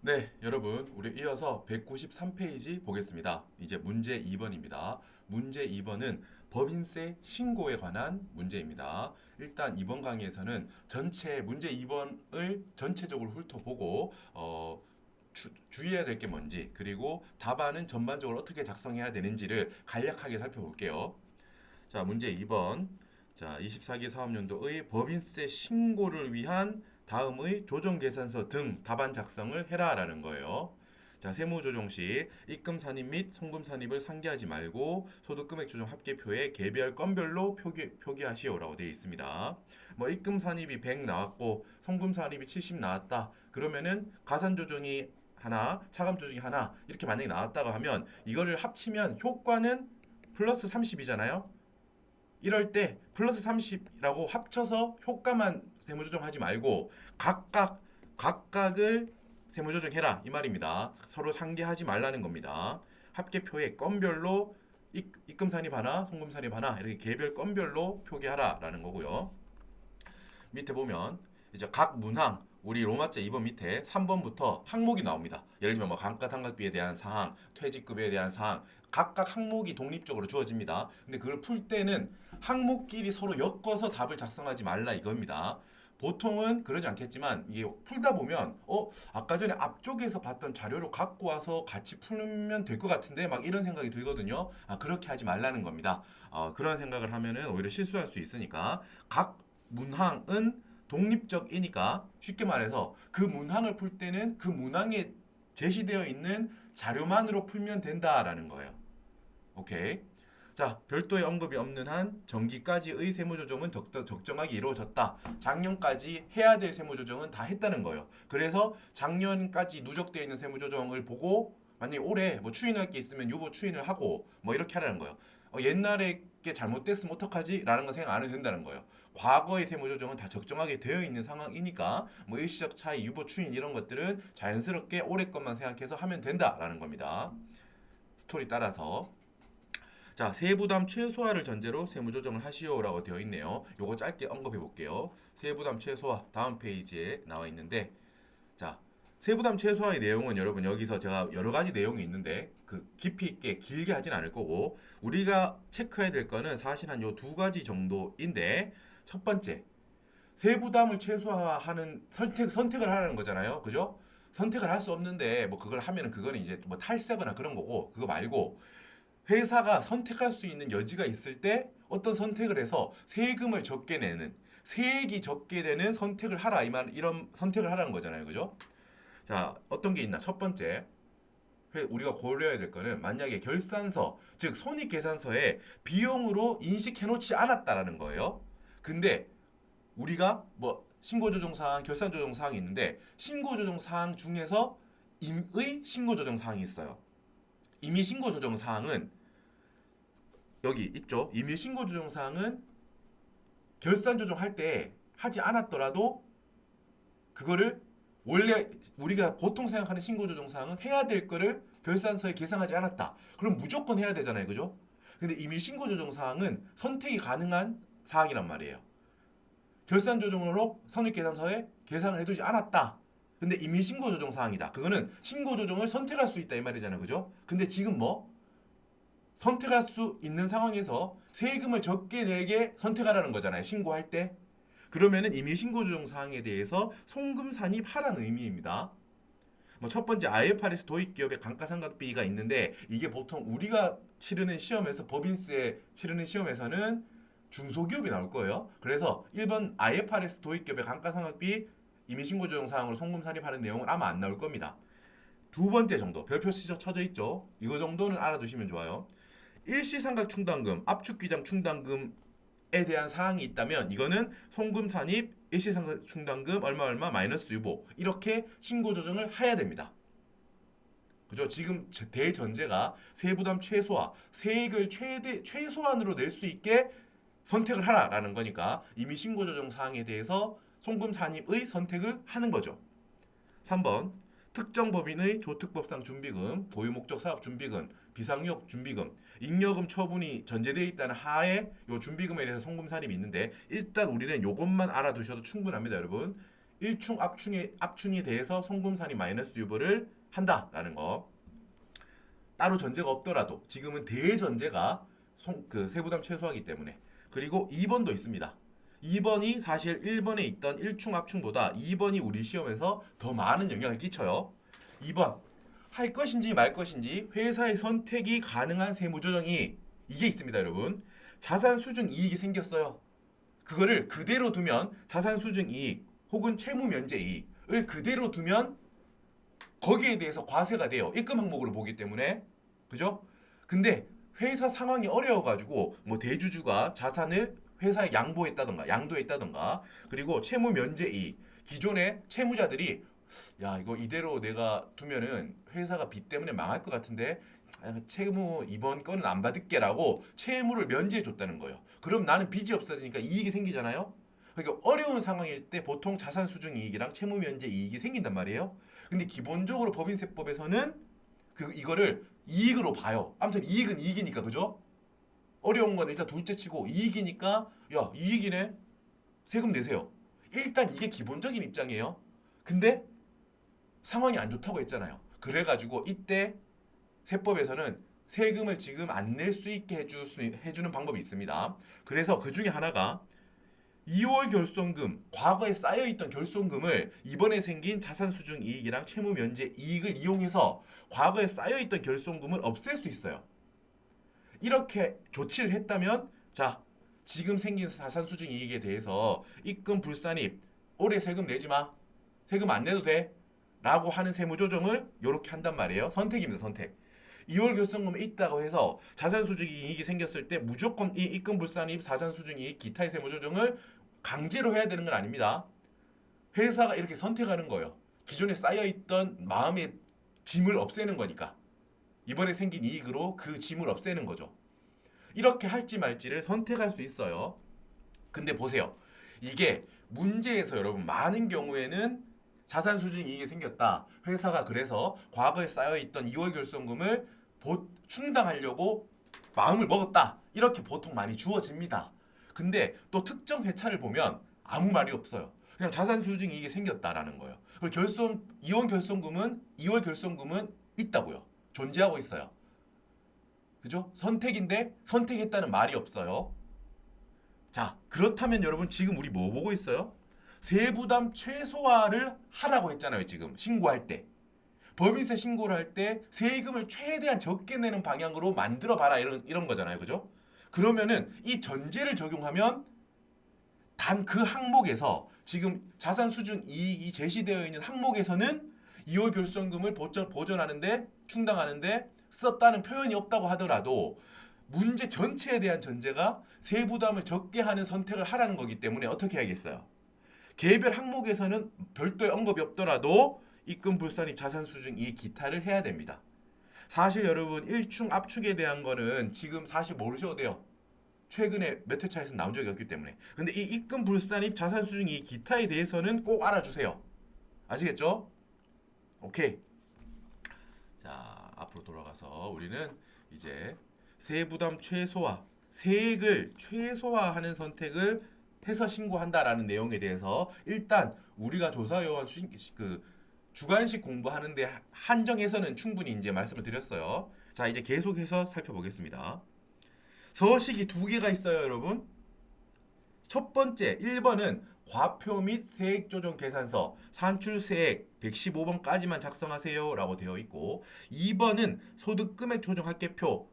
네, 여러분, 우리 이어서 193페이지 보겠습니다. 이제 문제 2번입니다. 문제 2번은 법인세 신고에 관한 문제입니다. 일단 이번 강의에서는 전체 문제 2번을 전체적으로 훑어보고 주의해야 될 게 뭔지, 그리고 답안은 전반적으로 어떻게 작성해야 되는지를 간략하게 살펴볼게요. 자, 문제 2번. 자, 24기 사업년도의 법인세 신고를 위한 다음의 조정계산서 등 답안 작성을 해라라는 거예요. 자, 세무조정 시 입금 산입 및 송금 산입을 상기하지 말고 소득금액 조정 합계표에 개별 건별로 표기하시오라고 되어 있습니다. 뭐 입금 산입이 100 나왔고 송금 산입이 70 나왔다. 그러면은 가산 조정이 하나, 차감 조정이 하나 이렇게 만약에 나왔다고 하면 이거를 합치면 효과는 플러스 30이잖아요. 이럴 때 플러스 30이라고 합쳐서 효과만 세무조정하지 말고 각각을 세무조정해라 이 말입니다. 서로 상계하지 말라는 겁니다. 합계표에 건별로 입금 산입 하나, 송금 산입 하나 이렇게 개별 건별로 표기하라라는 거고요. 밑에 보면 이제 각 문항 우리 로마자 2번 밑에 3번부터 항목이 나옵니다. 예를 들면 뭐 감가상각비에 대한 사항, 퇴직급여에 대한 사항 각각 항목이 독립적으로 주어집니다. 근데 그걸 풀 때는 항목끼리 서로 엮어서 답을 작성하지 말라 이겁니다. 보통은 그러지 않겠지만 이게 풀다 보면 아까 전에 앞쪽에서 봤던 자료를 갖고 와서 같이 풀면 될 것 같은데 막 이런 생각이 들거든요. 그렇게 하지 말라는 겁니다. 그런 생각을 하면은 오히려 실수할 수 있으니까 각 문항은 독립적이니까 쉽게 말해서 그 문항을 풀 때는 그 문항에 제시되어 있는 자료만으로 풀면 된다라는 거예요. 오케이. 자, 별도의 언급이 없는 한 정기까지의 세무조정은 적정하게 이루어졌다. 작년까지 해야 될 세무조정은 다 했다는 거예요. 그래서 작년까지 누적되어 있는 세무조정을 보고 만약에 올해 뭐 추인할 게 있으면 유보 추인을 하고 뭐 이렇게 하라는 거예요. 옛날에 게 잘못됐으면 어떡하지? 라는 거 생각 안 해도 된다는 거예요. 과거의 세무조정은 다 적정하게 되어 있는 상황이니까 뭐 일시적 차이, 유보 추인 이런 것들은 자연스럽게 올해 것만 생각해서 하면 된다라는 겁니다. 스토리 따라서. 자, 세부담 최소화를 전제로 세무조정을 하시오라고 되어 있네요. 요거 짧게 언급해 볼게요. 세부담 최소화 다음 페이지에 나와 있는데 자, 세부담 최소화의 내용은 여러분 여기서 제가 여러 가지 내용이 있는데 그 깊이 있게 길게 하진 않을 거고 우리가 체크해야 될 거는 사실 한 요 두 가지 정도인데 첫 번째 세부담을 최소화하는 선택을 하라는 거잖아요. 그죠? 선택을 할 수 없는데 뭐 그걸 하면은 그거는 이제 뭐 탈세거나 그런 거고 그거 말고 회사가 선택할 수 있는 여지가 있을 때 어떤 선택을 해서 세금을 적게 내는 세액이 적게 되는 선택을 하라 이런 선택을 하라는 거잖아요. 그죠? 자, 어떤 게 있나? 첫 번째, 우리가 고려해야 될 거는 만약에 결산서, 즉 손익계산서에 비용으로 인식해놓지 않았다라는 거예요. 근데 우리가 뭐 신고조정사항, 결산조정사항이 있는데 신고조정사항 중에서 임의 신고조정사항이 있어요. 임의 신고조정사항은 여기 있죠. 임의 신고조정사항은 결산조정할 때 하지 않았더라도 그거를 원래 우리가 보통 생각하는 신고조정 사항은 해야 될 거를 결산서에 계상하지 않았다. 그럼 무조건 해야 되잖아요. 그죠? 근데 이미 신고조정 사항은 선택이 가능한 사항이란 말이에요. 결산조정으로 선입계산서에 계상을 해두지 않았다. 근데 이미 신고조정 사항이다. 그거는 신고조정을 선택할 수 있다 이 말이잖아요. 그죠? 근데 지금 뭐 선택할 수 있는 상황에서 세금을 적게 내게 선택하라는 거잖아요. 신고할 때. 그러면은 이미 신고 조정 사항에 대해서 송금 산입하라는 의미입니다. 뭐 첫 번째 IFRS 도입 기업의 감가상각비가 있는데 이게 보통 우리가 치르는 시험에서 법인세 치르는 시험에서는 중소기업이 나올 거예요. 그래서 1번 IFRS 도입 기업의 감가상각비 이미 신고 조정 사항으로 송금 산입하는 내용은 아마 안 나올 겁니다. 두 번째 정도 별표 쳐져 있죠. 이거 정도는 알아두시면 좋아요. 일시상각 충당금, 압축기장 충당금에 대한 사항이 있다면 이거는 송금 산입, 일시상각 충당금 얼마 마이너스 유보 이렇게 신고 조정을 해야 됩니다. 그죠? 지금 대전제가 세부담 최소화, 세액을 최소한으로 낼 수 있게 선택을 하라라는 거니까 이미 신고 조정 사항에 대해서 송금 산입의 선택을 하는 거죠. 3번 특정 법인의 조특법상 준비금, 고유목적 사업 준비금, 비상유업 준비금, 잉여금 처분이 전제되어 있다는 하에 요 준비금에 대해서 송금 산입이 있는데 일단 우리는 요것만 알아두셔도 충분합니다, 여러분. 압충에 대해서 송금산이 마이너스 유보를 한다라는 거. 따로 전제가 없더라도 지금은 대전제가 그 세부담 최소화기 때문에. 그리고 2번도 있습니다. 2번이 사실 1번에 있던 일충 압충보다 2번이 우리 시험에서 더 많은 영향을 끼쳐요. 2번 할 것인지 말 것인지 회사의 선택이 가능한 세무조정이 이게 있습니다, 여러분. 자산 수증 이익이 생겼어요. 그거를 그대로 두면 자산 수증 이익 혹은 채무 면제 이익을 그대로 두면 거기에 대해서 과세가 돼요. 입금 항목으로 보기 때문에. 그죠? 근데 회사 상황이 어려워가지고 뭐 대주주가 자산을 회사에 양도했다던가 그리고 채무 면제 이익 기존의 채무자들이 야 이거 이대로 내가 두면은 회사가 빚 때문에 망할 것 같은데 채무 이번 건은 안 받을게라고 채무를 면제해 줬다는 거예요. 그럼 나는 빚이 없어지니까 이익이 생기잖아요. 그러니까 어려운 상황일 때 보통 자산 수증 이익이랑 채무 면제 이익이 생긴단 말이에요. 근데 기본적으로 법인세법에서는 이거를 이익으로 봐요. 아무튼 이익은 이익이니까 그죠? 어려운 건 일단 둘째 치고 이익이니까 야 이익이네 세금 내세요. 일단 이게 기본적인 입장이에요. 근데 상황이 안 좋다고 했잖아요. 그래가지고 이때 세법에서는 세금을 지금 안 낼 수 있게 해주는 방법이 있습니다. 그래서 그 중에 하나가 2월 결손금, 과거에 쌓여있던 결손금을 이번에 생긴 자산수증 이익이랑 채무 면제 이익을 이용해서 과거에 쌓여있던 결손금을 없앨 수 있어요. 이렇게 조치를 했다면 자 지금 생긴 자산수증 이익에 대해서 입금 불산입 올해 세금 내지 마. 세금 안 내도 돼. 라고 하는 세무조정을 이렇게 한단 말이에요. 선택입니다. 선택. 2월 결손금이 있다고 해서 자산수증 이익이 생겼을 때 무조건 이 입금 불산입, 자산수증 이익, 기타의 세무조정을 강제로 해야 되는 건 아닙니다. 회사가 이렇게 선택하는 거예요. 기존에 쌓여있던 마음의 짐을 없애는 거니까. 이번에 생긴 이익으로 그 짐을 없애는 거죠. 이렇게 할지 말지를 선택할 수 있어요. 근데 보세요. 이게 문제에서 여러분 많은 경우에는 자산 수증 이익이 생겼다. 회사가 그래서 과거에 쌓여있던 2월 결손금을 충당하려고 마음을 먹었다. 이렇게 보통 많이 주어집니다. 근데 또 특정 회차를 보면 아무 말이 없어요. 그냥 자산 수증 이익이 생겼다라는 거예요. 그리고 2월 결손금은 있다고요. 존재하고 있어요. 그죠? 선택인데 선택했다는 말이 없어요. 자, 그렇다면 여러분 지금 우리 뭐 보고 있어요? 세부담 최소화를 하라고 했잖아요. 지금 신고할 때. 법인세 신고를 할 때 세금을 최대한 적게 내는 방향으로 만들어 봐라 이런 거잖아요. 그죠? 그러면은 이 전제를 적용하면 단 그 항목에서 지금 자산 수준 이익이 제시되어 있는 항목에서는 2월 결손금을 보전하는데 충당하는데 썼다는 표현이 없다고 하더라도 문제 전체에 대한 전제가 세부담을 적게 하는 선택을 하라는 거기 때문에 어떻게 해야겠어요? 개별 항목에서는 별도의 언급이 없더라도 입금 불산입 자산 수증 이 기타를 해야 됩니다. 사실 여러분 일충 압축에 대한 거는 지금 사실 모르셔도 돼요. 최근에 몇 회차에서 나온 적이 없기 때문에. 근데 이 입금 불산입 자산 수증 이 기타에 대해서는 꼭 알아주세요. 아시겠죠? 오케이. 자, 앞으로 돌아가서 우리는 이제 세부담 최소화, 세액을 최소화하는 선택을 해서 신고한다라는 내용에 대해서 일단 우리가 조사요원 그 주관식 공부하는데 한정해서는 충분히 이제 말씀을 드렸어요. 자, 이제 계속해서 살펴보겠습니다. 서식이 두 개가 있어요, 여러분. 첫 번째 1번은 과표 및 세액조정 계산서 산출세액 115번까지만 작성하세요 라고 되어 있고 2번은 소득금액 조정 합계표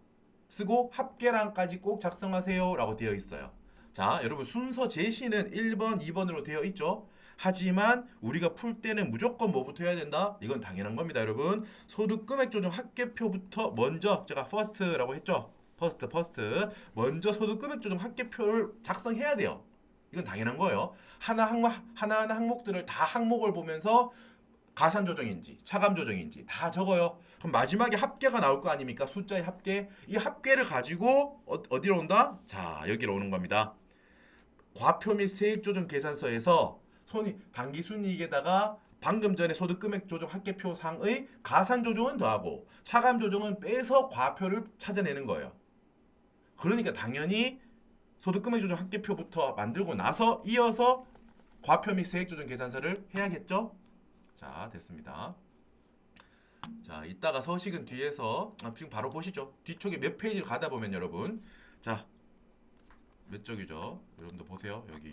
쓰고 합계량까지 꼭 작성하세요 라고 되어 있어요. 자, 여러분 순서 제시는 1번, 2번으로 되어 있죠. 하지만 우리가 풀 때는 무조건 뭐부터 해야 된다? 이건 당연한 겁니다, 여러분. 소득금액 조정 합계표부터 먼저 제가 퍼스트라고 했죠. 퍼스트 먼저 소득금액 조정 합계표를 작성해야 돼요. 이건 당연한 거예요. 하나하나 항목들을 다 항목을 보면서 가산 조정인지 차감 조정인지 다 적어요. 그럼 마지막에 합계가 나올 거 아닙니까? 숫자의 합계. 이 합계를 가지고 어디로 온다? 자, 여기로 오는 겁니다. 과표 및 세액 조정 계산서에서 당기순이익에다가 방금 전에 소득금액 조정 합계표 상의 가산 조정은 더하고 차감 조정은 빼서 과표를 찾아내는 거예요. 그러니까 당연히 소득금액 조정 합계표부터 만들고 나서 이어서 과표 및 세액 조정 계산서를 해야겠죠? 자, 됐습니다. 자, 이따가 서식은 뒤에서 지금 바로 보시죠. 뒤쪽에 몇 페이지를 가다 보면 여러분, 자, 몇 쪽이죠? 여러분들 보세요. 여기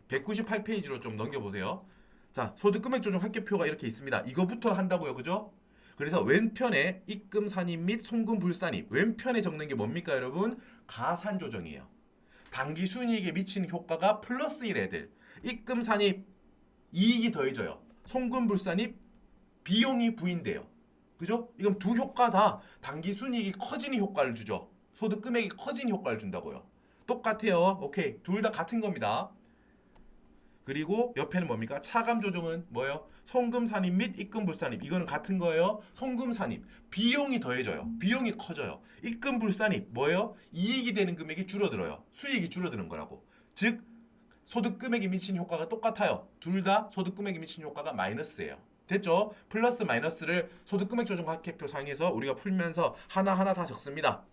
198페이지로 좀 넘겨보세요. 자, 소득 금액 조정 합계표가 이렇게 있습니다. 이거부터 한다고요, 그죠? 그래서 왼편에 입금 산입 및 송금 불산입, 왼편에 적는 게 뭡니까, 여러분? 가산 조정이에요. 당기 순이익에 미치는 효과가 플러스 1 애들. 입금 산입 이익이 더해져요. 송금 불산입 비용이 부인돼요. 그죠? 이건 두 효과 다 당기 순이익이 커지는 효과를 주죠. 소득 금액이 커지는 효과를 준다고요. 똑같아요. 오케이. 둘 다 같은 겁니다. 그리고 옆에는 뭡니까? 차감 조정은 뭐예요? 송금 산입 및 입금 불산입. 이거는 같은 거예요. 송금 산입. 비용이 더해져요. 비용이 커져요. 입금 불산입. 뭐예요? 이익이 되는 금액이 줄어들어요. 수익이 줄어드는 거라고. 즉 소득 금액에 미치는 효과가 똑같아요. 둘 다 소득 금액에 미치는 효과가 마이너스예요. 됐죠? 플러스 마이너스를 소득 금액 조정 합계표 상에서 우리가 풀면서 하나하나 다 적습니다.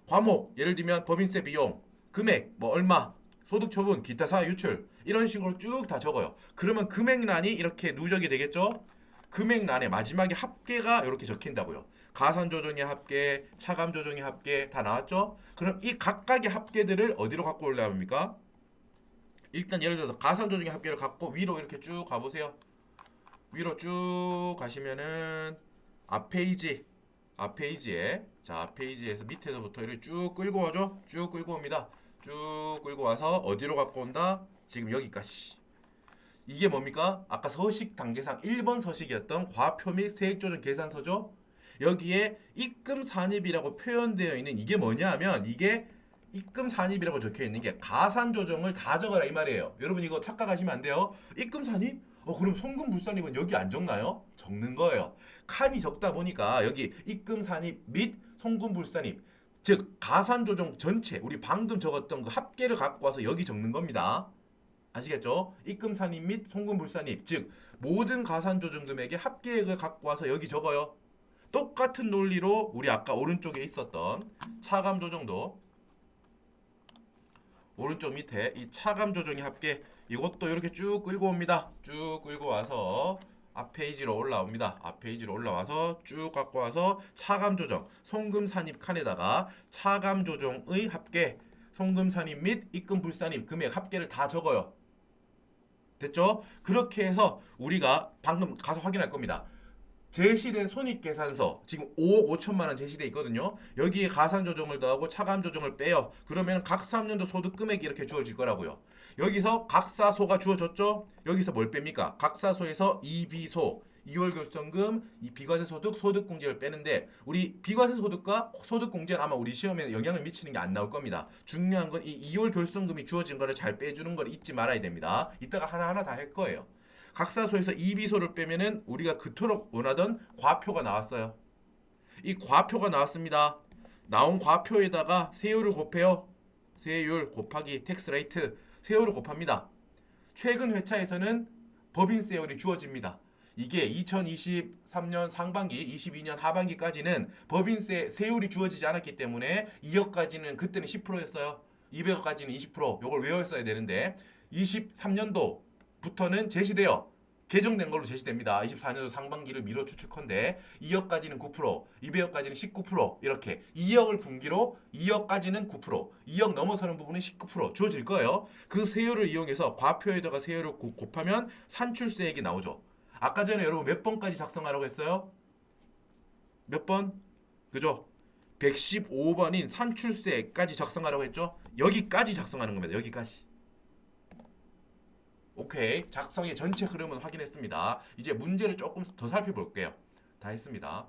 과목 예를 들면 법인세 비용, 금액 뭐 얼마, 소득 처분, 기타 사유 유출 이런 식으로 쭉 다 적어요. 그러면 금액란이 이렇게 누적이 되겠죠? 금액란에 마지막에 합계가 이렇게 적힌다고요. 가산 조정의 합계, 차감 조정의 합계 다 나왔죠? 그럼 이 각각의 합계들을 어디로 갖고 올려야 합니까? 일단 예를 들어서 가산 조정의 합계를 갖고 위로 이렇게 쭉 가보세요. 위로 쭉 가시면은 앞페이지에 자 앞페이지에서 밑에서부터 이렇게 쭉 끌고 와죠. 쭉 끌고 옵니다. 쭉 끌고 와서 어디로 갖고 온다? 지금 여기까지. 이게 뭡니까? 아까 서식 단계상 1번 서식이었던 과표 및 세액 조정 계산서죠. 여기에 입금 산입이라고 표현되어 있는 이게 뭐냐 하면 이게 입금 산입이라고 적혀 있는 게 가산 조정을 다 적어라 이 말이에요. 여러분 이거 착각하시면 안 돼요. 입금 산입? 그럼 송금 불산입은 여기 안 적나요? 적는 거예요. 칸이 적다 보니까 여기 입금 산입 및 송금 불산입 즉 가산 조정 전체 우리 방금 적었던 그 합계를 갖고 와서 여기 적는 겁니다. 아시겠죠? 입금 산입 및 송금 불산입 즉 모든 가산 조정 금액의 합계액을 갖고 와서 여기 적어요. 똑같은 논리로 우리 아까 오른쪽에 있었던 차감 조정도 오른쪽 밑에 이 차감 조정의 합계 이것도 이렇게 쭉 끌고 옵니다. 쭉 끌고 와서 앞 페이지로 올라옵니다. 앞 페이지로 올라와서 쭉 갖고 와서 차감 조정, 송금 산입 칸에다가 차감 조정의 합계, 송금 산입 및 입금 불산입 금액 합계를 다 적어요. 됐죠? 그렇게 해서 우리가 방금 가서 확인할 겁니다. 제시된 손익계산서 지금 5억 5천만 원 제시돼 있거든요. 여기에 가산 조정을 더하고 차감 조정을 빼요. 그러면 각 3년도 소득 금액이 이렇게 주어질 거라고요. 여기서 각사소가 주어졌죠. 여기서 뭘 뺍니까? 각사소에서 이비소, 2월 결정금, 이 비과세 소득, 소득공제를 빼는데 우리 비과세 소득과 소득공제는 아마 우리 시험에 영향을 미치는 게 안 나올 겁니다. 중요한 건 이 2월 결정금이 주어진 거를 잘 빼주는 걸 잊지 말아야 됩니다. 이따가 하나하나 다 할 거예요. 각사소에서 이비소를 빼면은 우리가 그토록 원하던 과표가 나왔어요. 이 과표가 나왔습니다. 나온 과표에다가 세율을 곱해요. 세율 곱하기 텍스 레이트 세율을 곱합니다. 최근 회차에서는 법인세율이 주어집니다. 이게 2023년 상반기, 22년 하반기까지는 법인세 세율이 주어지지 않았기 때문에 2억까지는 그때는 10%였어요. 200억까지는 20%. 요걸 외웠어야 되는데 23년도부터는 제시되어 개정된 걸로 제시됩니다. 24년도 상반기를 미뤄 추측컨대 2억까지는 9%, 200억까지는 19% 이렇게 2억을 분기로 2억까지는 9%, 2억 넘어서는 부분은 19% 주어질 거예요. 그 세율을 이용해서 과표에다가 세율을 곱하면 산출세액이 나오죠. 아까 전에 여러분 몇 번까지 작성하라고 했어요? 몇 번? 그죠? 115번인 산출세까지 작성하라고 했죠? 여기까지 작성하는 겁니다. 여기까지. 오케이. 작성의 전체 흐름은 확인했습니다. 이제 문제를 조금 더 살펴볼게요. 다 했습니다.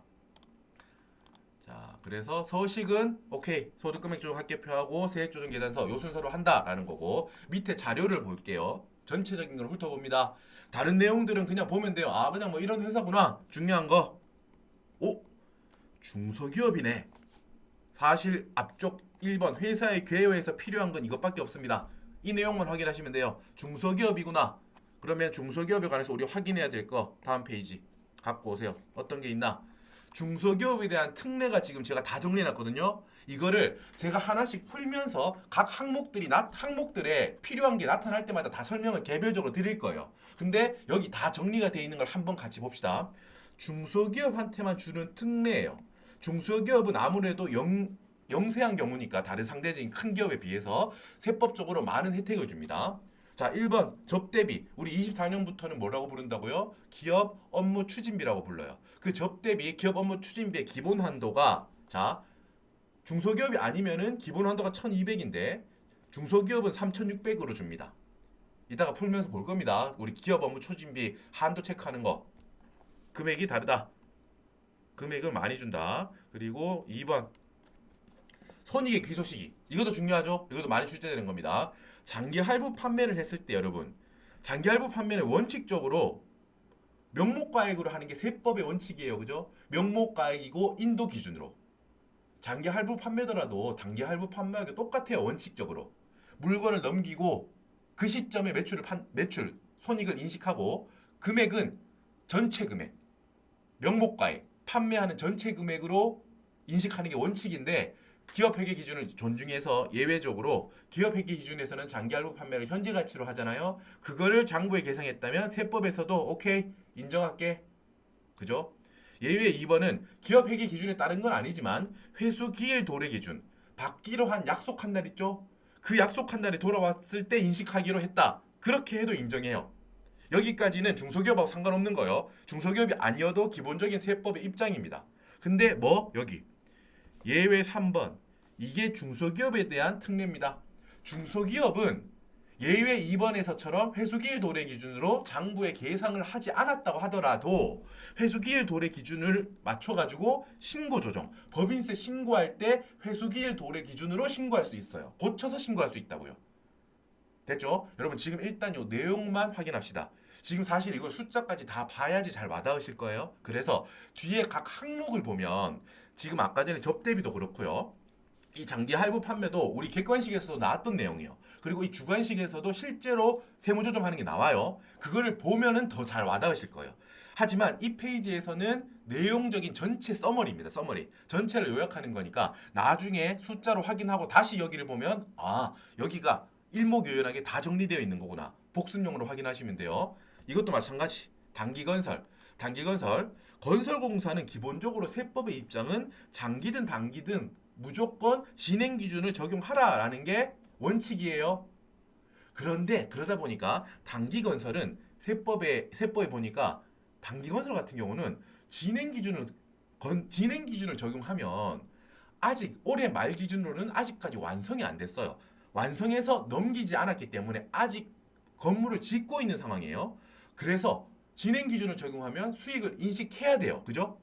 자, 그래서 서식은 오케이. 소득금액 조정 합계표하고 세액 조정 계산서 요 순서로 한다라는 거고 밑에 자료를 볼게요. 전체적인 걸 훑어봅니다. 다른 내용들은 그냥 보면 돼요. 아, 그냥 뭐 이런 회사구나. 중요한 거. 오, 중소기업이네. 사실 앞쪽 1번 회사의 개요에서 필요한 건 이것밖에 없습니다. 이 내용만 확인하시면 돼요. 중소기업이구나. 그러면 중소기업에 관해서 우리 확인해야 될 거 다음 페이지 갖고 오세요. 어떤 게 있나? 중소기업에 대한 특례가 지금 제가 다 정리해놨거든요. 이거를 제가 하나씩 풀면서 각 항목들에 필요한 게 나타날 때마다 다 설명을 개별적으로 드릴 거예요. 근데 여기 다 정리가 되어 있는 걸 한번 같이 봅시다. 중소기업한테만 주는 특례예요. 중소기업은 아무래도 영세한 경우니까 다른 상대적인 큰 기업에 비해서 세법적으로 많은 혜택을 줍니다. 자, 1번 접대비. 우리 24년부터는 뭐라고 부른다고요? 기업 업무 추진비라고 불러요. 그 접대비, 기업 업무 추진비의 기본 한도가 자, 중소기업이 아니면은 기본 한도가 1,200인데 중소기업은 3,600으로 줍니다. 이따가 풀면서 볼 겁니다. 우리 기업 업무 추진비 한도 체크하는 거. 금액이 다르다. 금액을 많이 준다. 그리고 2번 손익의 귀소 시기. 이것도 중요하죠. 이것도 많이 출제되는 겁니다. 장기 할부 판매를 했을 때 여러분, 장기 할부 판매는 원칙적으로 명목가액으로 하는 게 세법의 원칙이에요. 그죠? 명목가액이고 인도 기준으로. 장기 할부 판매더라도 단기 할부 판매하기 똑같아요. 원칙적으로. 물건을 넘기고 그 시점에 매출 손익을 인식하고 금액은 전체 금액, 명목가액, 판매하는 전체 금액으로 인식하는 게 원칙인데 기업 회계 기준을 존중해서 예외적으로 기업 회계 기준에서는 장기 할부 판매를 현재 가치로 하잖아요. 그거를 장부에 계상했다면 세법에서도 오케이 인정할게. 그죠? 예외 2번은 기업 회계 기준에 따른 건 아니지만 회수 기일 도래 기준 받기로 한 약속한 날 있죠? 그 약속한 날에 돌아왔을 때 인식하기로 했다. 그렇게 해도 인정해요. 여기까지는 중소기업하고 상관없는 거예요. 중소기업이 아니어도 기본적인 세법의 입장입니다. 근데 여기 예외 3번. 이게 중소기업에 대한 특례입니다. 중소기업은 예외 2번에서처럼 회수기일 도래 기준으로 장부에 계상을 하지 않았다고 하더라도 회수기일 도래 기준을 맞춰가지고 신고 조정, 법인세 신고할 때 회수기일 도래 기준으로 신고할 수 있어요. 고쳐서 신고할 수 있다고요. 됐죠? 여러분 지금 일단 요 내용만 확인합시다. 지금 사실 이걸 숫자까지 다 봐야지 잘 와닿으실 거예요. 그래서 뒤에 각 항목을 보면 지금 아까 전에 접대비도 그렇고요. 이 장기 할부 판매도 우리 객관식에서도 나왔던 내용이에요. 그리고 이 주관식에서도 실제로 세무조정하는 게 나와요. 그거를 보면은 더 잘 와닿으실 거예요. 하지만 이 페이지에서는 내용적인 전체 서머리입니다. 서머리. 전체를 요약하는 거니까 나중에 숫자로 확인하고 다시 여기를 보면 여기가 일목요연하게 다 정리되어 있는 거구나. 복습용으로 확인하시면 돼요. 이것도 마찬가지. 단기건설. 건설공사는 기본적으로 세법의 입장은 장기든 단기든 무조건 진행 기준을 적용하라라는 게 원칙이에요. 그런데 그러다 보니까 단기 건설은 세법에 보니까 단기 건설 같은 경우는 진행 기준을 적용하면 아직 올해 말 기준으로는 아직까지 완성이 안 됐어요. 완성해서 넘기지 않았기 때문에 아직 건물을 짓고 있는 상황이에요. 그래서 진행 기준을 적용하면 수익을 인식해야 돼요. 그죠?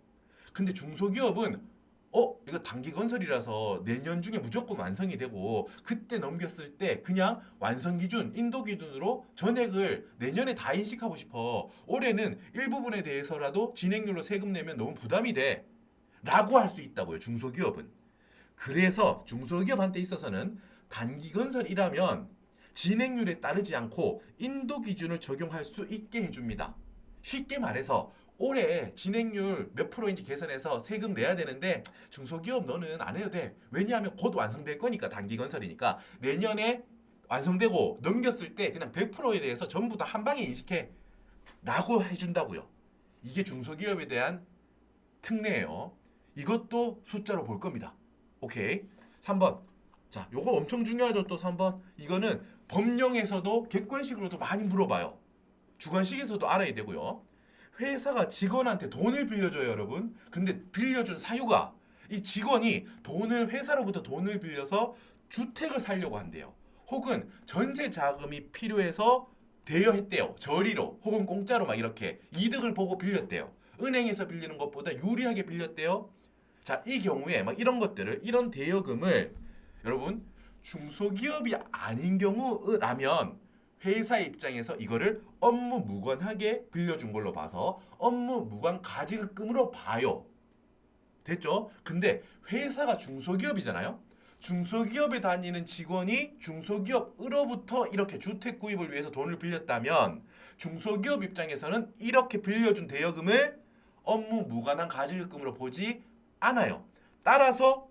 근데 중소기업은 이거 단기 건설이라서 내년 중에 무조건 완성이 되고 그때 넘겼을 때 그냥 완성 기준, 인도 기준으로 전액을 내년에 다 인식하고 싶어. 올해는 일부분에 대해서라도 진행률로 세금 내면 너무 부담이 돼. 라고 할 수 있다고요. 중소기업은. 그래서 중소기업한테 있어서는 단기 건설이라면 진행률에 따르지 않고 인도 기준을 적용할 수 있게 해줍니다. 쉽게 말해서 올해 진행률 몇 프로인지 계산해서 세금 내야 되는데 중소기업 너는 안 해도 돼. 왜냐하면 곧 완성될 거니까 단기 건설이니까 내년에 완성되고 넘겼을 때 그냥 100%에 대해서 전부 다 한 방에 인식해 라고 해준다고요. 이게 중소기업에 대한 특례예요. 이것도 숫자로 볼 겁니다. 오케이. 3번. 자, 요거 엄청 중요하죠. 또 3번. 이거는 법령에서도 객관식으로도 많이 물어봐요. 주관식에서도 알아야 되고요. 회사가 직원한테 돈을 빌려줘요, 여러분. 근데 빌려준 사유가 이 직원이 회사로부터 돈을 빌려서 주택을 살려고 한대요. 혹은 전세 자금이 필요해서 대여했대요. 저리로 혹은 공짜로 막 이렇게 이득을 보고 빌렸대요. 은행에서 빌리는 것보다 유리하게 빌렸대요. 자, 이 경우에 막 이런 대여금을 여러분 중소기업이 아닌 경우라면 회사 입장에서 이거를 업무 무관하게 빌려준 걸로 봐서 업무 무관 가지급금으로 봐요. 됐죠? 근데 회사가 중소기업이잖아요. 중소기업에 다니는 직원이 중소기업으로부터 이렇게 주택 구입을 위해서 돈을 빌렸다면 중소기업 입장에서는 이렇게 빌려준 대여금을 업무 무관한 가지금으로 보지 않아요. 따라서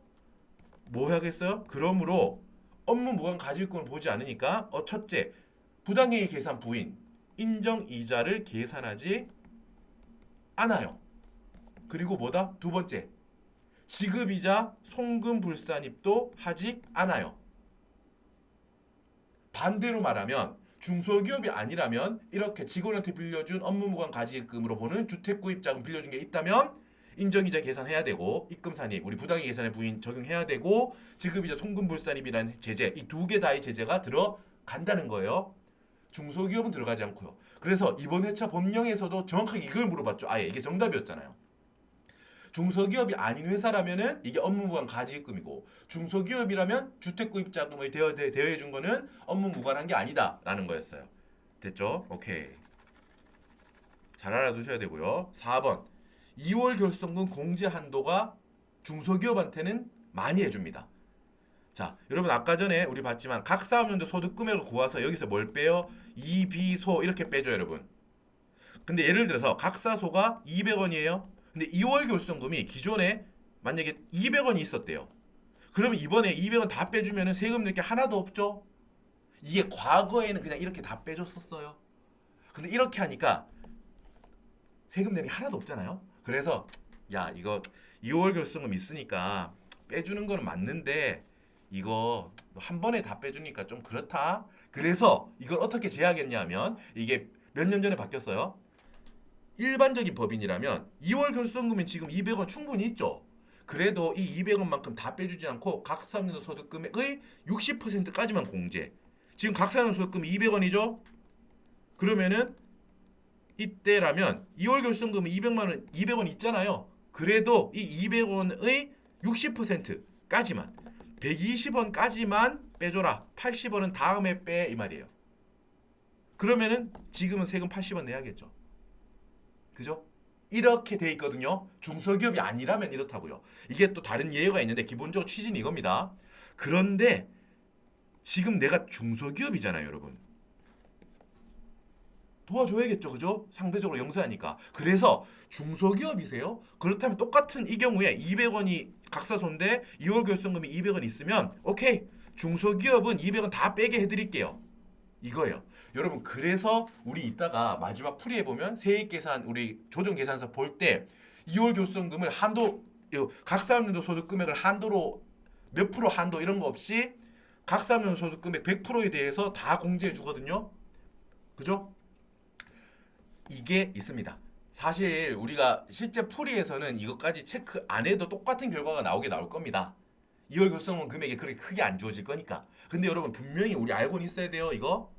뭐 해야겠어요? 그러므로 업무 무관 가지금을 보지 않으니까 첫째, 부당이익 계산 부인 인정 이자를 계산하지 않아요. 그리고 뭐다? 두 번째, 지급이자 송금불산입도 하지 않아요. 반대로 말하면 중소기업이 아니라면 이렇게 직원한테 빌려준 업무무관 가지금으로 보는 주택구입자금 빌려준 게 있다면 인정이자 계산해야 되고 입금산입 우리 부당이익 계산의 부인 적용해야 되고 지급이자 송금불산입이라는 제재 이 두 개 다의 제재가 들어간다는 거예요. 중소기업은 들어가지 않고요. 그래서 이번 회차 법령에서도 정확하게 이걸 물어봤죠. 아예 이게 정답이었잖아요. 중소기업이 아닌 회사라면은 이게 업무무관 가지금이고 중소기업이라면 주택구입자금을 대여해 준 거는 업무 무관한 게 아니다라는 거였어요. 됐죠? 오케이. 잘 알아두셔야 되고요. 4번 2월 결손금 공제 한도가 중소기업한테는 많이 해줍니다. 자, 여러분 아까 전에 우리 봤지만 각 사업연도 소득 금액을 구해서 여기서 뭘 빼요? 이비소 이렇게 빼죠, 여러분. 근데 예를 들어서 각사소가 200원이에요. 근데 2월 결손금이 기존에 만약에 200원이 있었대요. 그러면 이번에 200원 다 빼주면 세금 낼 게 하나도 없죠. 이게 과거에는 그냥 이렇게 다 빼줬었어요. 근데 이렇게 하니까 세금 내는 게 하나도 없잖아요. 그래서 야 이거 2월 결손금 있으니까 빼주는 거는 맞는데 이거 한 번에 다 빼주니까 좀 그렇다. 그래서 이걸 어떻게 제하겠냐면 이게 몇 년 전에 바뀌었어요. 일반적인 법인이라면 2월 결손금이 지금 200원 충분히 있죠. 그래도 이 200원만큼 다 빼주지 않고 각 사업연도 소득 금액의 60%까지만 공제. 지금 각 사업연도 소득 금이 200원이죠. 그러면은 이때라면 2월 결손금이 200만 원, 200원 있잖아요. 그래도 이 200원의 60%까지만 120원까지만 빼줘라. 80원은 다음에 빼 이 말이에요. 그러면은 지금은 세금 80원 내야겠죠. 그죠? 이렇게 돼 있거든요. 중소기업이 아니라면 이렇다고요. 이게 또 다른 예외가 있는데 기본적으로 취지는 이겁니다. 그런데 지금 내가 중소기업이잖아요, 여러분. 도와줘야겠죠, 그죠? 상대적으로 영세하니까. 그래서 중소기업이세요? 그렇다면 똑같은 이 경우에 200원이 각사소인데 2월 결손금이 200원 있으면 오케이, 중소기업은 200원 다 빼게 해드릴게요. 이거예요. 여러분 그래서 우리 이따가 마지막 풀이해 보면 세액계산 우리 조정계산서 볼 때 2월 결손금을 한도 각 사업연도 소득 금액을 한도로 몇 프로 한도 이런 거 없이 각 사업연도 소득 금액 100%에 대해서 다 공제해 주거든요. 그죠? 이게 있습니다. 사실 우리가 실제 풀이에서는 이것까지 체크 안 해도 똑같은 결과가 나올 겁니다. 2월 결손금 금액이 그렇게 크게 안 주어질 거니까. 근데 여러분 분명히 우리 알고는 있어야 돼요. 이거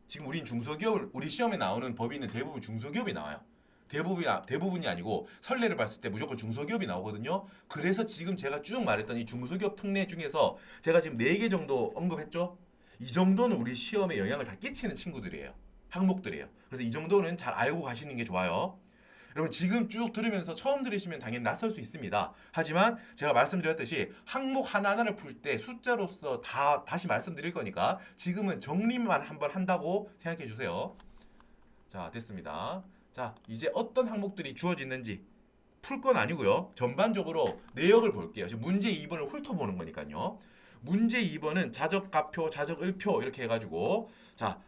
지금 우린 중소기업을 우리 시험에 나오는 법인은 대부분 중소기업이 나와요. 대부분이 아니고 선례를 봤을 때 무조건 중소기업이 나오거든요. 그래서 지금 제가 쭉 말했던 이 중소기업 특례 중에서 제가 지금 4개 정도 언급했죠. 이 정도는 우리 시험에 영향을 다 끼치는 친구들이에요. 항목들이에요. 그래서 이 정도는 잘 알고 가시는 게 좋아요. 여러분 지금 쭉 들으면서 처음 들으시면 당연히 낯설 수 있습니다. 하지만 제가 말씀드렸듯이 항목 하나하나를 풀 때 숫자로서 다시 말씀드릴 거니까 지금은 정리만 한번 한다고 생각해 주세요. 자, 됐습니다. 자, 이제 어떤 항목들이 주어지는지 풀 건 아니고요. 전반적으로 내역을 볼게요. 지금 문제 2번을 훑어보는 거니까요. 문제 2번은 자적가표, 자적을표 이렇게 해가지고 자,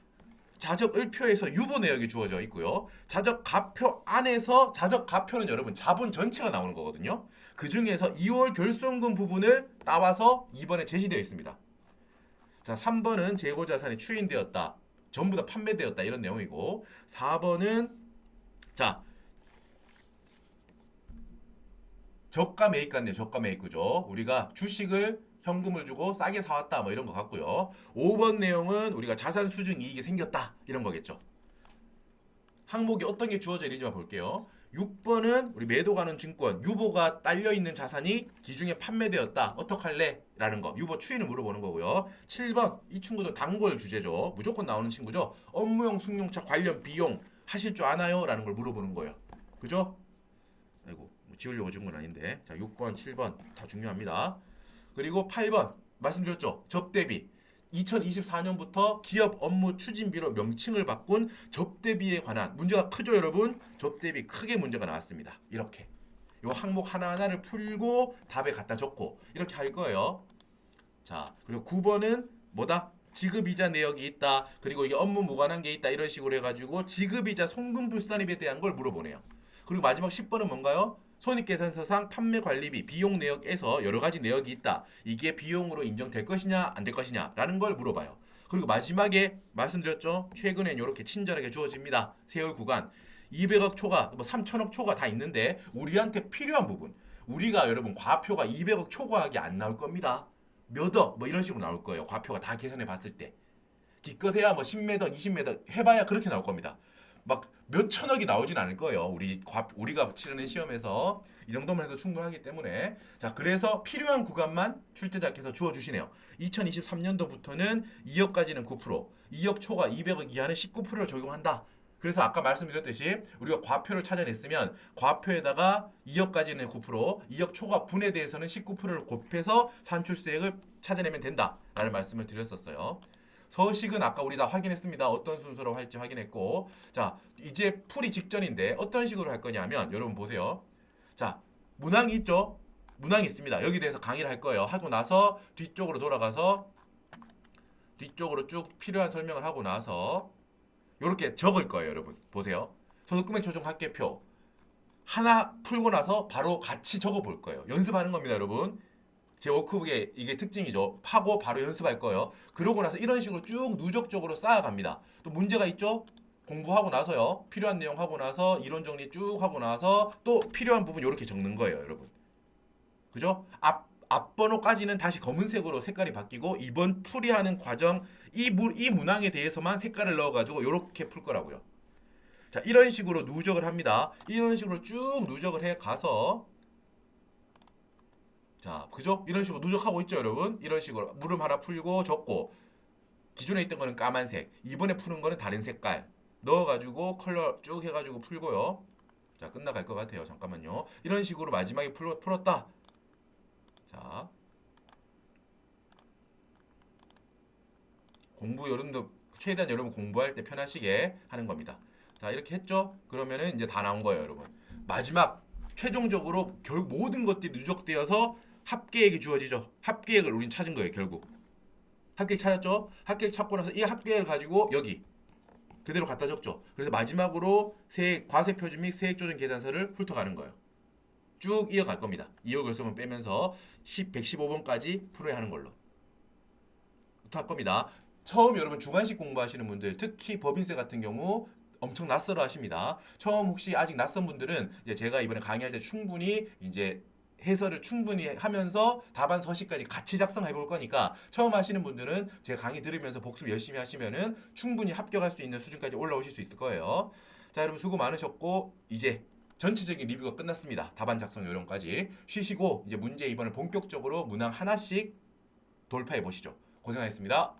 자적을표에서 유보 내역이 주어져 있고요. 자적가표 안에서 자적가표는 여러분 자본 전체가 나오는 거거든요. 그 중에서 2월 결손금 부분을 따와서 2번에 제시되어 있습니다. 자, 3번은 재고자산이 추인되었다. 전부 다 판매되었다. 이런 내용이고 4번은 자 저가 매입 같네요. 저가 매입 구조. 우리가 주식을 현금을 주고 싸게 사왔다 뭐 이런 거 같고요. 5번 내용은 우리가 자산 수준 이익이 생겼다 이런 거겠죠. 항목이 어떤 게 주어져 있는지만 볼게요. 6번은 우리 매도 가능 증권 유보가 딸려 있는 자산이 기중에 판매되었다. 어떡할래? 라는 거. 유보 추인을 물어보는 거고요. 7번 이 친구도 단골 주제죠. 무조건 나오는 친구죠. 업무용 승용차 관련 비용 하실 줄 아나요? 라는 걸 물어보는 거예요. 그죠? 아이고 지우려고 지은 건 아닌데. 자, 6번, 7번 다 중요합니다. 그리고 8번 말씀드렸죠. 접대비. 2024년부터 기업 업무 추진비로 명칭을 바꾼 접대비에 관한 문제가 크죠, 여러분? 접대비 크게 문제가 나왔습니다. 이렇게 요 항목 하나하나를 풀고 답에 갖다 적고 이렇게 할 거예요. 자, 그리고 9번은 뭐다? 지급이자 내역이 있다. 그리고 이게 업무 무관한 게 있다. 이런 식으로 해가지고 지급이자 송금불산입에 대한 걸 물어보네요. 그리고 마지막 10번은 뭔가요? 손익계산서상 판매관리비 비용 내역에서 여러 가지 내역이 있다. 이게 비용으로 인정될 것이냐 안 될 것이냐라는 걸 물어봐요. 그리고 마지막에 말씀드렸죠. 최근엔 이렇게 친절하게 주어집니다. 세월 구간 200억 초과, 뭐 3천억 초과 다 있는데 우리한테 필요한 부분. 우리가 여러분 과표가 200억 초과하게 안 나올 겁니다. 몇 억 뭐 이런 식으로 나올 거예요. 과표가 다 계산해 봤을 때. 기껏해야 뭐 10m, 20m 해봐야 그렇게 나올 겁니다. 막 몇 천억이 나오진 않을 거예요. 우리가 치르는 시험에서 이 정도만 해도 충분하기 때문에 자 그래서 필요한 구간만 출제자께서 주어주시네요. 2023년도부터는 2억까지는 9%, 2억 초과 200억 이하는 19%를 적용한다. 그래서 아까 말씀드렸듯이 우리가 과표를 찾아냈으면 과표에다가 2억까지는 9%, 2억 초과 분에 대해서는 19%를 곱해서 산출세액을 찾아내면 된다라는 말씀을 드렸었어요. 서식은 아까 우리 다 확인했습니다. 어떤 순서로 할지 확인했고 자 이제 풀이 직전인데 어떤 식으로 할 거냐면 여러분 보세요. 자 문항이 있죠? 문항이 있습니다. 여기 대해서 강의를 할 거예요. 하고 나서 뒤쪽으로 돌아가서 뒤쪽으로 쭉 필요한 설명을 하고 나서 이렇게 적을 거예요. 여러분 보세요. 소득금액 조정 합계표 하나 풀고 나서 바로 같이 적어 볼 거예요. 연습하는 겁니다. 여러분. 제 워크북의 이게 특징이죠. 파고 바로 연습할 거예요. 그러고 나서 이런 식으로 쭉 누적적으로 쌓아갑니다. 또 문제가 있죠? 공부하고 나서요. 필요한 내용 하고 나서 이론 정리 쭉 하고 나서 또 필요한 부분 이렇게 적는 거예요, 여러분. 그죠? 앞번호까지는 다시 검은색으로 색깔이 바뀌고 이번 풀이하는 과정 이 문항에 대해서만 색깔을 넣어가지고 이렇게 풀 거라고요. 자, 이런 식으로 누적을 합니다. 이런 식으로 쭉 누적을 해 가서 자, 그죠? 이런 식으로 누적하고 있죠, 여러분? 이런 식으로 물음 하나 풀고 적고 기존에 있던 거는 까만색, 이번에 푸는 거는 다른 색깔 넣어가지고 컬러 쭉 해가지고 풀고요. 자, 끝나갈 것 같아요. 잠깐만요. 이런 식으로 마지막에 풀었다. 자, 공부 여러분도 최대한 여러분 공부할 때 편하시게 하는 겁니다. 자, 이렇게 했죠? 그러면은 이제 다 나온 거예요, 여러분. 마지막 최종적으로 모든 것들이 누적되어서 합계액이 주어지죠. 합계액을 우린 찾은 거예요, 결국. 합계액 찾았죠? 합계액 찾고 나서 이 합계액을 가지고 여기 그대로 갖다 적죠. 그래서 마지막으로 과세표준 및 세액조정 계산서를 훑어가는 거예요. 쭉 이어갈 겁니다. 2월 결손을 빼면서 115번까지 풀어야 하는 걸로. 할 겁니다. 처음 여러분 주관식 공부하시는 분들, 특히 법인세 같은 경우 엄청 낯설어 하십니다. 처음 혹시 아직 낯선 분들은 이제 제가 이번에 강의할 때 충분히 이제 해설을 충분히 하면서 답안 서식까지 같이 작성해 볼 거니까 처음 하시는 분들은 제 강의 들으면서 복습 열심히 하시면은 충분히 합격할 수 있는 수준까지 올라오실 수 있을 거예요. 자, 여러분 수고 많으셨고 이제 전체적인 리뷰가 끝났습니다. 답안 작성 요령까지 쉬시고 이제 문제 2번을 본격적으로 문항 하나씩 돌파해 보시죠. 고생하셨습니다.